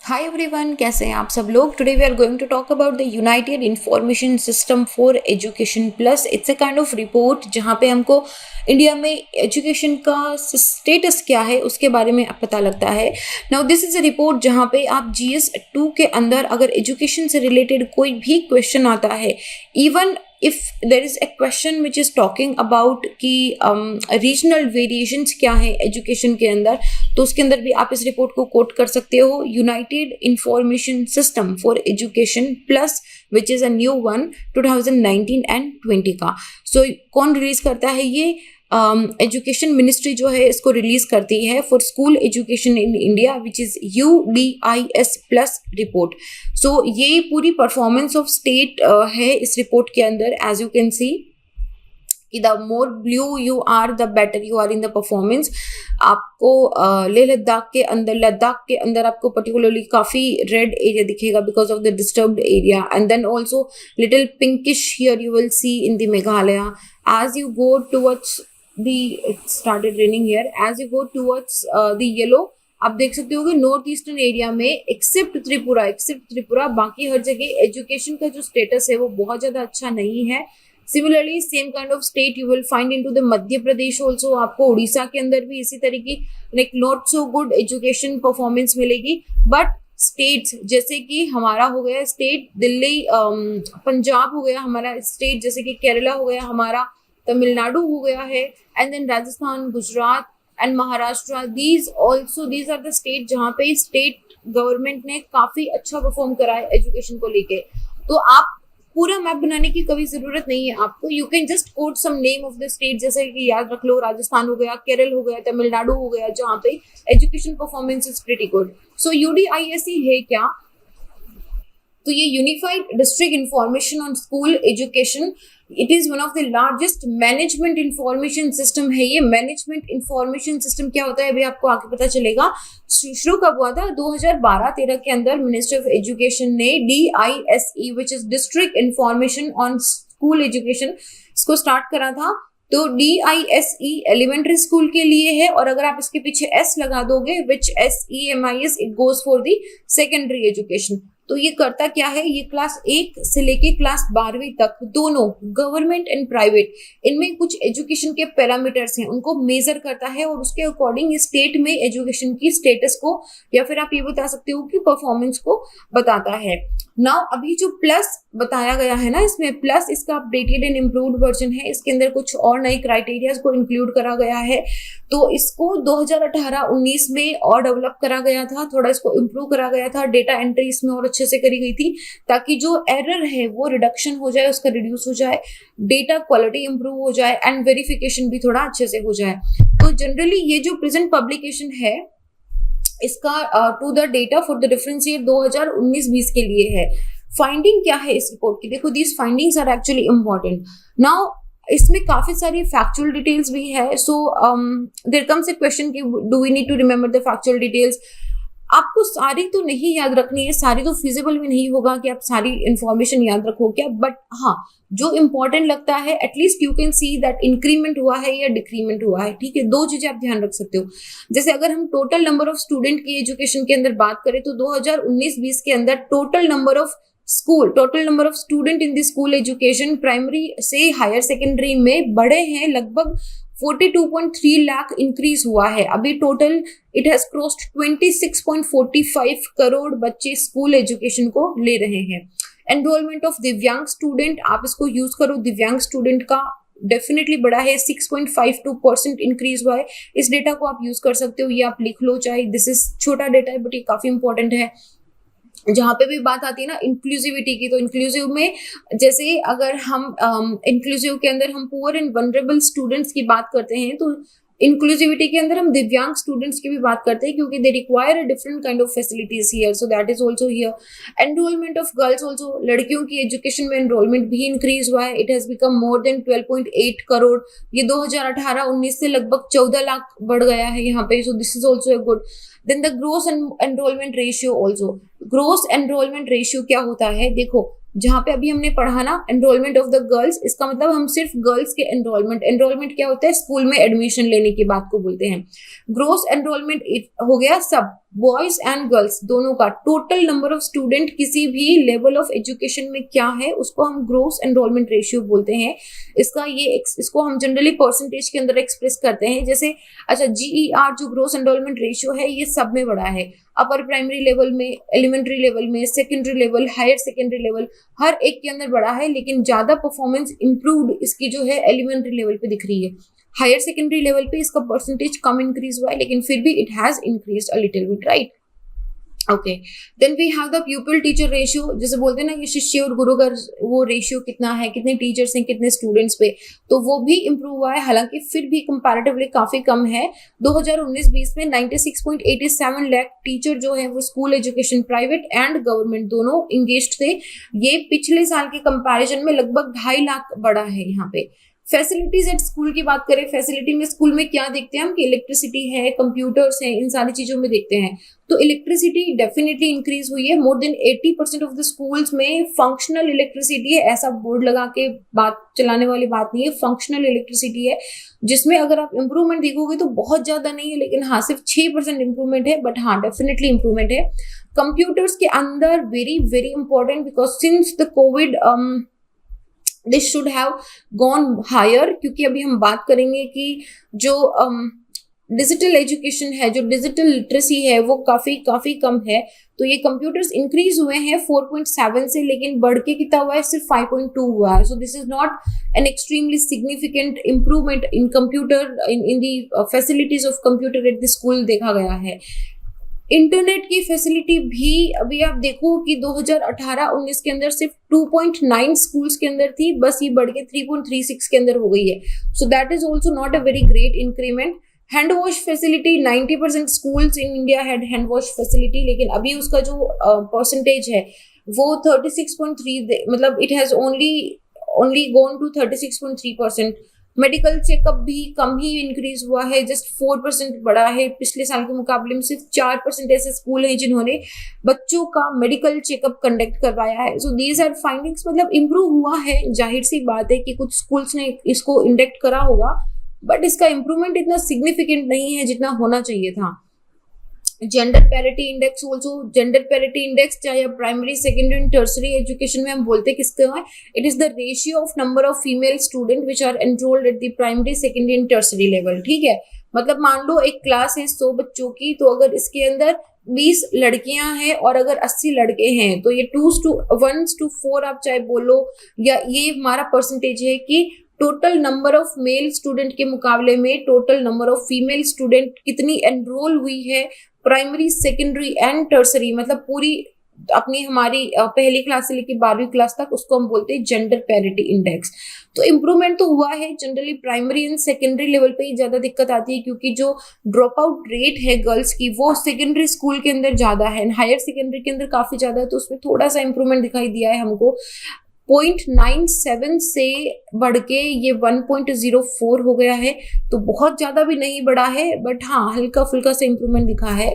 Hi everyone, कैसे हैं आप सब लोग। Today we are going to talk about the united information system for education plus. It's a kind of report जहाँ पे हमको इंडिया में एजुकेशन का स्टेटस क्या है उसके बारे में पता लगता है। Now this is a report जहाँ पे आप GS 2 के अंदर अगर एजुकेशन से रिलेटेड कोई भी क्वेश्चन आता है, even if there is a question which is talking about कि रीजनल वेरिएशंस क्या है एजुकेशन के अंदर, तो उसके अंदर भी आप इस रिपोर्ट को कोट कर सकते हो। United information system for education plus which is a new one 2019 and 20 का। सो कौन रिलीज करता है ये? एजुकेशन मिनिस्ट्री जो है इसको रिलीज करती है for school education in India which is UDIS plus report. So ये पूरी परफॉर्मेंस ऑफ स्टेट है इस रिपोर्ट के अंदर। एज यू कैन सी कि the more blue you are the better you are in the performance. आपको लेह लद्दाख के अंदर आपको पर्टिकुलरली काफी रेड एरिया दिखेगा because of the disturbed area, and then also little pinkish here you will see in the Meghalaya. As you go towards it started raining here, as you go towards the yellow, आप देख सकते हो कि north eastern area में accept Tripura बाकी हर जगह education का जो स्टेटस है वो बहुत ज्यादा अच्छा नहीं है। Similarly same kind of state you will find into the Madhya Pradesh also. आपको उड़ीसा के अंदर भी इसी तरीके like not so good education performance मिलेगी। बट स्टेट्स जैसे कि हमारा हो गया स्टेट दिल्ली, पंजाब हो गया हमारा स्टेट, जैसे कि केरला हो गया हमारा, तमिलनाडु हो गया है, and then Rajasthan, Gujarat and Maharashtra. These are the state जहाँ पे स्टेट गवर्नमेंट ने काफी अच्छा परफॉर्म करा है एजुकेशन को लेके। तो आप पूरा मैप बनाने की कभी जरूरत नहीं है आपको। You can just quote some name of the state, जैसे कि याद रख लो राजस्थान हो गया, केरल हो गया, तमिलनाडु हो गया, जहाँ पे education performance is pretty good. So UDISE है क्या? तो ये unified district information on school education, it is one of the largest management information system है। ये मैनेजमेंट इंफॉर्मेशन सिस्टम क्या होता है अभी आपको आगे पता चलेगा। शुरू कब हुआ था? 2012-13 के अंदर मिनिस्ट्री ऑफ एजुकेशन ने DISE which is district information on school education इसको स्टार्ट करा था। तो DISE एलिमेंट्री स्कूल के लिए है, और अगर आप इसके पीछे S लगा दोगे विच SEMIS, it goes for the secondary education. तो ये करता क्या है? ये क्लास 1 से लेके क्लास 12वीं तक दोनों गवर्नमेंट एंड प्राइवेट, इनमें कुछ एजुकेशन के पैरामीटर्स हैं उनको मेजर करता है, और उसके अकॉर्डिंग स्टेट में एजुकेशन की स्टेटस को, या फिर आप ये बता सकते हो कि परफॉर्मेंस को बताता है। नाउ अभी जो प्लस बताया गया है ना, इसमें प्लस इसका अपडेटेड एंड इम्प्रूव्ड वर्जन है। इसके अंदर कुछ और नए क्राइटेरियाज को इंक्लूड करा गया है। तो इसको 2018-19 में और डेवलप करा गया था, थोड़ा इसको इम्प्रूव करा गया था। डेटा एंट्री इसमें और अच्छे से करी गई थी ताकि जो एरर है वो रिडक्शन हो जाए, उसका रिड्यूस हो जाए, डेटा क्वालिटी इंप्रूव हो जाए, एंड वेरिफिकेशन भी थोड़ा अच्छे से हो जाए। तो जनरली ये जो प्रेजेंट पब्लिकेशन है इसका to the data for the reference year 2019-20 के लिए है। फाइंडिंग क्या है इस रिपोर्ट की? देखो, these findings are actually important. Now इसमें काफी सारी फैक्चुअल डिटेल्स भी है। So there comes a question कि do we need to remember the factual details. आपको सारी तो नहीं याद रखनी है, सारी तो फिजिबल भी नहीं होगा कि आप सारी इंफॉर्मेशन याद रखो क्या, बट हाँ जो इंपॉर्टेंट लगता है at least you can see that increment हुआ है या डिक्रीमेंट हुआ है। ठीक है, दो चीजें आप ध्यान रख सकते हो। जैसे अगर हम टोटल नंबर ऑफ स्टूडेंट की एजुकेशन के अंदर बात करें तो 2019-20 के अंदर total number of student in the school education primary से हायर सेकेंडरी में बढ़े हैं, लगभग 42.3 लाख इंक्रीज हुआ है। अभी total it has crossed 26.45 crore बच्चे स्कूल एजुकेशन को ले रहे हैं। एनरोलमेंट ऑफ दिव्यांग स्टूडेंट, आप इसको यूज करो, दिव्यांग स्टूडेंट का डेफिनेटली बड़ा है, 6.52% इंक्रीज हुआ है। इस डेटा को आप यूज कर सकते हो, ये आप लिख लो, चाहे दिस इज छोटा डेटा है बट ये काफी इंपॉर्टेंट है। जहाँ पे भी बात आती है ना इंक्लूसिविटी की, तो इंक्लूसिव में जैसे अगर हम इंक्लूसिव के अंदर हम पुअर एंड वनरेबल स्टूडेंट्स की बात करते हैं, तो इंक्लूसिविटी के अंदर हम दिव्यांग स्टूडेंट्स की भी बात करते हैं क्योंकि they require a different kind of facilities here, so that is also here. Enrolment of girls also, लड़कियों की एजुकेशन में एनरोलमेंट भी इंक्रीज हुआ है। It has become more than 12.8 crore. ये 2018-19 से लगभग 14 लाख बढ़ गया है यहाँ पे, so this is also a good. Then the gross enrolment ratio also. Gross enrolment ratio क्या होता है? देखो, जहाँ पे अभी हमने पढ़ा ना एनरोलमेंट ऑफ द गर्ल्स, इसका मतलब हम सिर्फ गर्ल्स के एनरोलमेंट, एनरोलमेंट क्या होता है, स्कूल में एडमिशन लेने की बात को बोलते हैं। ग्रोस एनरोलमेंट हो गया सब, बॉयज एंड गर्ल्स दोनों का टोटल नंबर ऑफ स्टूडेंट किसी भी लेवल ऑफ एजुकेशन में क्या है उसको हम ग्रोस एनरोलमेंट रेशियो बोलते हैं। इसको हम जनरली परसेंटेज के अंदर एक्सप्रेस करते हैं। जैसे अच्छा GER जो ग्रोस एनरोलमेंट रेशियो है ये सब में बड़ा है, अपर प्राइमरी लेवल में, एलिमेंट्री लेवल में, secondary level, higher secondary level, हर एक के अंदर बड़ा है। लेकिन ज्यादा परफॉर्मेंस इंप्रूव्ड इसकी जो है एलिमेंट्री लेवल पे दिख रही है। हायर सेकेंडरी लेवल पे इसका परसेंटेज कम इंक्रीज हुआ है, लेकिन फिर भी it has increased a little bit, right. Okay, then we have the pupil teacher ratio, जैसे बोलते हैं ना कि शिष्य और गुरु का वो रेशियो कितना है, कितने टीचर्स हैं कितने स्टूडेंट्स पे, तो वो भी इंप्रूव हुआ है, हालांकि फिर भी कंपैरेटिवली काफी कम है। 2019-20 में 96.87 लाख टीचर जो है वो school education private and government दोनों इंगेज्ड थे। ये पिछले साल के कंपैरिजन में लगभग 2.5 लाख बढ़ा है। यहाँ पे फैसिलिटीज एट स्कूल की बात करें, फैसिलिटी में स्कूल में क्या देखते हैं हम कि इलेक्ट्रिसिटी है, कंप्यूटर्स है, इन सारी चीजों में देखते हैं। तो इलेक्ट्रिसिटी डेफिनेटली इंक्रीज हुई है। More than 80% of the schools में फंक्शनल इलेक्ट्रिसिटी है, ऐसा बोर्ड लगा के बात चलाने वाली बात नहीं है, फंक्शनल इलेक्ट्रिसिटी है, जिसमें अगर आप इंप्रूवमेंट देखोगे तो बहुत ज्यादा नहीं है, लेकिन हाँ सिर्फ 6% इंप्रूवमेंट है, बट हाँ डेफिनेटली इंप्रूवमेंट है। कंप्यूटर्स के अंदर very very important, because since the Covid this should have gone higher, क्योंकि अभी हम बात करेंगे कि जो डिजिटल एजुकेशन है, जो डिजिटल लिटरेसी है वो काफी कम है। तो ये कंप्यूटर्स इंक्रीज हुए हैं 4.7 से, लेकिन बढ़ के कितना हुआ है, सिर्फ 5.2 हुआ है। सो this is not an extremely significant improvement in computer, in the facilities of computer at the school देखा गया है। इंटरनेट की फैसिलिटी भी अभी आप देखो कि 2018-19 के अंदर सिर्फ 2.9 स्कूल्स के अंदर थी, बस ये बढ़ के 3.36 के अंदर हो गई है। So that is also not a very great increment. Hand wash facility, 90% schools in India had hand wash facility, लेकिन अभी उसका जो परसेंटेज है वो 36.3, मतलब it has only gone to 36.3%। Medical checkup भी कम ही इंक्रीज हुआ है, जस्ट 4% बढ़ा है पिछले साल के मुकाबले में। सिर्फ 4% ऐसे स्कूल हैं जिन्होंने बच्चों का मेडिकल चेकअप कंडक्ट करवाया है। सो दीज आर फाइंडिंग्स, मतलब इंप्रूव हुआ है। जाहिर सी बात है कि कुछ स्कूल्स ने इसको इंडेक्ट करा होगा, बट इसका इंप्रूवमेंट इतना सिग्निफिकेंट नहीं है जितना होना चाहिए था। Gender parity index also, gender parity index चाहे प्राइमरी सेकेंडरी टर्सरी एजुकेशन में हम बोलते किसके हैं, it is the ratio of number of female student which are enrolled at the primary secondary and tertiary level, ठीक है। मतलब मान लो एक क्लास है 100 बच्चों की, तो अगर इसके अंदर 20 लड़कियां हैं और अगर 80 लड़के हैं, तो ये 1:4 आप चाहे बोलो, या ये हमारा परसेंटेज है कि total number of male student के मुकाबले में total number of female student कितनी एनरोल हुई है प्राइमरी सेकेंडरी एंड टर्सरी, मतलब पूरी अपनी हमारी पहली क्लास से लेकर 12वीं क्लास तक, उसको हम बोलते हैं जेंडर पैरिटी इंडेक्स। तो इम्प्रूवमेंट तो हुआ है। Generally primary and secondary level पे ही ज्यादा दिक्कत आती है, क्योंकि जो ड्रॉप आउट रेट है गर्ल्स की वो सेकेंडरी स्कूल के अंदर ज्यादा है, हायर सेकेंडरी के अंदर काफी ज्यादा है। तो उसमें थोड़ा सा इंप्रूवमेंट दिखाई दिया है हमको, 0.97 से बढ़ के ये 1.04 हो गया है। तो बहुत ज्यादा भी नहीं बढ़ा है, बट हाँ हल्का फुल्का से इंप्रूवमेंट दिखा है।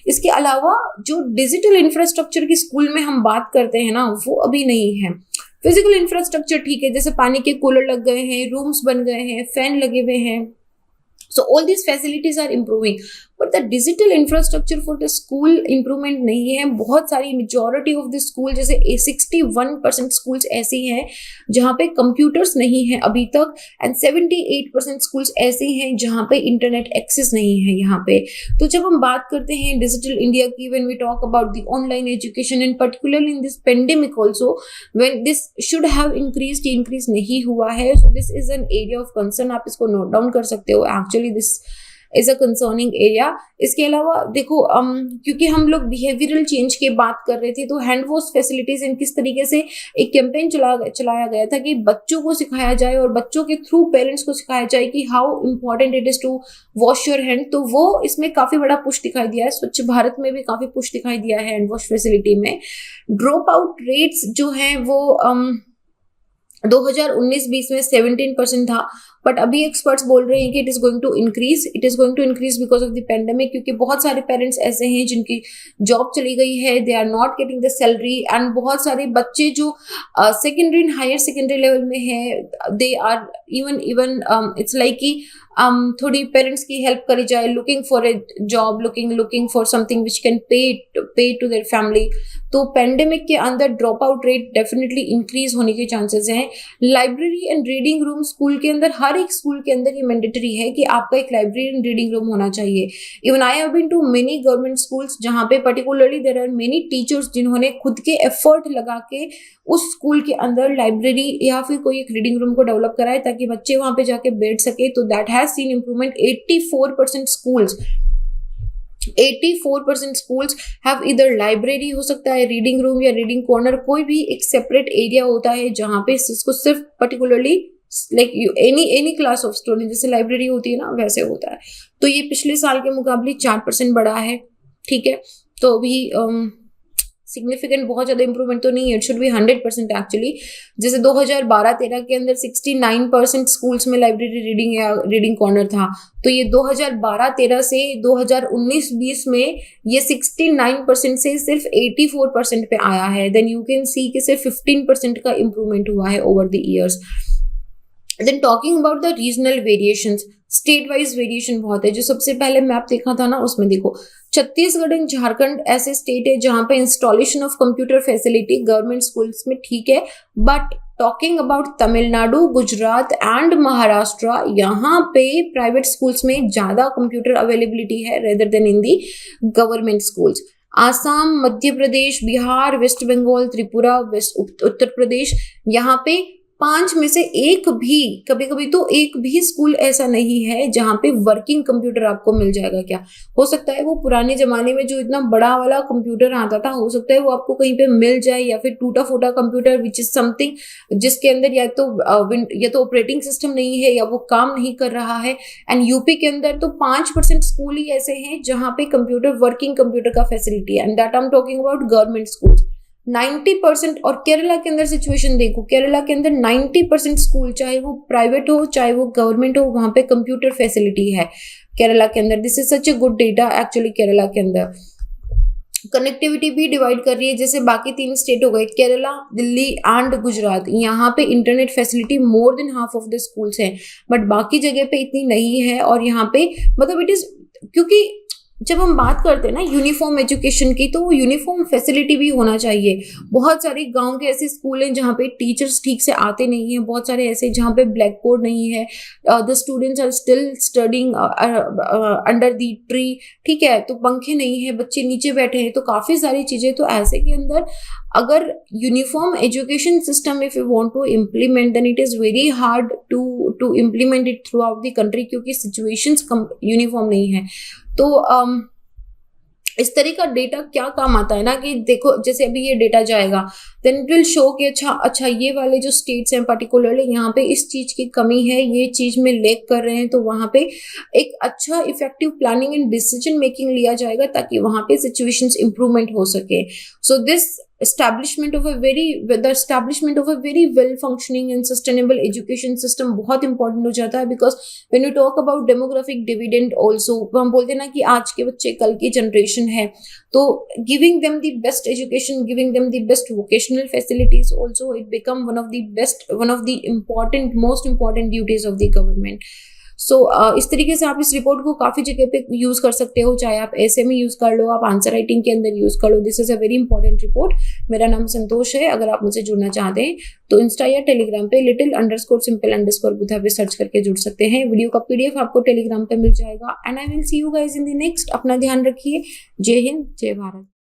इसके अलावा जो डिजिटल इंफ्रास्ट्रक्चर की स्कूल में हम बात करते हैं ना, वो अभी नहीं है। फिजिकल इंफ्रास्ट्रक्चर ठीक है, जैसे पानी के कूलर लग गए हैं, रूम्स बन गए हैं, फैन लगे हुए हैं, so all these facilities are improving, but the digital infrastructure for the school improvement नहीं है। बहुत सारी majority of the school, जैसे 61% schools ऐसी हैं जहाँ पे computers नहीं है अभी तक, and 78% schools ऐसी हैं जहाँ पे internet access नहीं है यहाँ पे। तो जब हम बात करते हैं digital India की, when we talk about the online education and particularly in this pandemic also, when this should have increased, increase नहीं हुआ है। so this is an area of concern, आप इसको note down कर सकते हो। Actually this is a concerning area। इसके अलावा देखो क्योंकि हम लोग बिहेवियरल चेंज की बात कर रहे थे, तो हैंड वॉश फैसिलिटीज इन किस तरीके से एक कैंपेन चलाया गया था कि बच्चों को सिखाया जाए और बच्चों के थ्रू पेरेंट्स को सिखाया जाए कि how important it is to wash your hand. तो वो इसमें काफी बड़ा पुश दिखाई दिया है। स्वच्छ भारत में भी काफी पुश दिखाई दिया है हैंड वॉश फैसिलिटी में। ड्रॉप आउट रेट्स जो है वो 2019-20 में 17% था, बट अभी एक्सपर्ट्स बोल रहे हैं कि it is going to increase because of the pandemic, क्योंकि बहुत सारे पेरेंट्स ऐसे हैं जिनकी जॉब चली गई है, they are not getting the salary, and बहुत सारे बच्चे जो secondary and higher secondary level में है, they are even it's like कि थोड़ी पेरेंट्स की हेल्प करी जाए, looking for a job, looking for something which can pay to their family. तो पेंडेमिक के अंदर drop out rate definitely increase होने के चांसेस हैं। Library and reading room school के अंदर, हर एक स्कूल के अंदर ये मैंडेटरी है कि आपका एक लाइब्रेरी एंड रीडिंग रूम होना चाहिए। Even I have been to many government schools जहाँ पे particularly there are many teachers जिन्होंने खुद के एफर्ट लगा के उस स्कूल के अंदर लाइब्रेरी या फिर कोई एक रीडिंग रूम को डेवलप कराए ताकि बच्चे वहां पे जाके बैठ सके। तो that has seen improvement. 84% schools have इधर लाइब्रेरी हो सकता है, रीडिंग रूम या रीडिंग कॉर्नर, कोई भी एक सेपरेट एरिया होता है जहाँ पे इसको सिर्फ particularly like any class of student, जैसे लाइब्रेरी होती है ना वैसे होता है। तो ये पिछले साल के मुकाबले 4% बढ़ा है, ठीक है। तो अभी सिग्निफिकेंट बहुत ज्यादा इंप्रूवमेंट तो नहीं है, इट शुड बी 100% एक्चुअली। जैसे 2012-13 के अंदर 69% स्कूल्स में लाइब्रेरी रीडिंग या रीडिंग कॉर्नर था, तो ये 2012-13 से 2019-20 में ये 69% से सिर्फ 84% पे आया है। देन यू कैन सी कि सिर्फ 15% का इंप्रूवमेंट हुआ है over the years. Then talking about the regional variations, state wise variation बहुत है। जो सबसे पहले मैप देखा था ना उसमें देखो, छत्तीसगढ़ एंड झारखंड ऐसे स्टेट है जहां पे installation of computer facility government schools में ठीक है, but talking about Tamil Nadu, Gujarat and Maharashtra, यहाँ पे प्राइवेट स्कूल्स में ज्यादा कंप्यूटर अवेलेबिलिटी है rather then in the government schools. Assam, Madhya Pradesh, Bihar, waste Bengal, Tripura, Uttar Pradesh, यहाँ पे 5 में से एक भी, कभी कभी तो एक भी स्कूल ऐसा नहीं है जहाँ पे वर्किंग कंप्यूटर आपको मिल जाएगा। क्या हो सकता है वो पुराने जमाने में जो इतना बड़ा वाला कंप्यूटर आता था, हो सकता है वो आपको कहीं पे मिल जाए, या फिर टूटा फूटा कंप्यूटर विच इज समथिंग जिसके अंदर या तो ऑपरेटिंग सिस्टम नहीं है या वो काम नहीं कर रहा है। एंड यूपी के अंदर तो 5% स्कूल ही ऐसे हैं जहाँ पे वर्किंग कंप्यूटर का फैसिलिटी है, and that I am talking about government schools. 90%, और केरला के अंदर सिचुएशन देखो, केरला के अंदर 90% स्कूल, चाहे वो प्राइवेट हो चाहे वो गवर्नमेंट हो, वहां पे कंप्यूटर फैसिलिटी है केरला के अंदर। This is such a good data actually. Kerala के अंदर कनेक्टिविटी भी डिवाइड कर रही है, जैसे बाकी 3 स्टेट हो गए केरला, दिल्ली एंड गुजरात, यहाँ पे internet facility more than half of the schools है, बट बाकी जगह पे इतनी नहीं है। और यहाँ पे मतलब इट इज, क्योंकि जब हम बात करते हैं ना यूनिफॉर्म एजुकेशन की, तो वो यूनिफॉर्म फैसिलिटी भी होना चाहिए। बहुत सारे गांव के ऐसे स्कूल हैं जहाँ पे टीचर्स ठीक से आते नहीं हैं, बहुत सारे ऐसे जहाँ पे ब्लैक बोर्ड नहीं है, the students are still studying under the tree, ठीक है, तो पंखे नहीं है, बच्चे नीचे बैठे हैं, तो काफी सारी चीजें। तो ऐसे के अंदर अगर uniform education system if you want to implement, then it is very hard to implement it throughout the country, क्योंकि सिचुएशंस यूनिफॉर्म नहीं है। तो इस तरह का डेटा क्या काम आता है ना, कि देखो जैसे अभी ये डेटा जाएगा, देन इट विल शो कि अच्छा ये वाले जो स्टेट्स हैं पर्टिकुलरली यहाँ पे इस चीज की कमी है, ये चीज में लैग कर रहे हैं, तो वहां पे एक अच्छा effective planning and decision making लिया जाएगा ताकि वहां पे सिचुएशंस इंप्रूवमेंट हो सके। So this establishment of a very well functioning and sustainable education system बहुत important हो जाता है, because when you talk about demographic dividend also, हम बोलते हैं ना कि आज के बच्चे कल की जनरेशन है, तो giving them the best education, giving them the best vocational facilities also, it become one of the most important duties of the government. इस तरीके से आप इस रिपोर्ट को काफी जगह पे यूज कर सकते हो, चाहे आप ऐसे में यूज कर लो, आप आंसर राइटिंग के अंदर यूज कर लो। This is a very important report. मेरा नाम संतोष है। अगर आप मुझसे जुड़ना चाहते हैं तो इंस्टा या टेलीग्राम पे little_simple_बुधा पे सर्च करके जुड़ सकते हैं। वीडियो का PDF आपको टेलीग्राम पे मिल जाएगा। And I will see you guys in the next. अपना ध्यान रखिए। जय हिंद, जय भारत।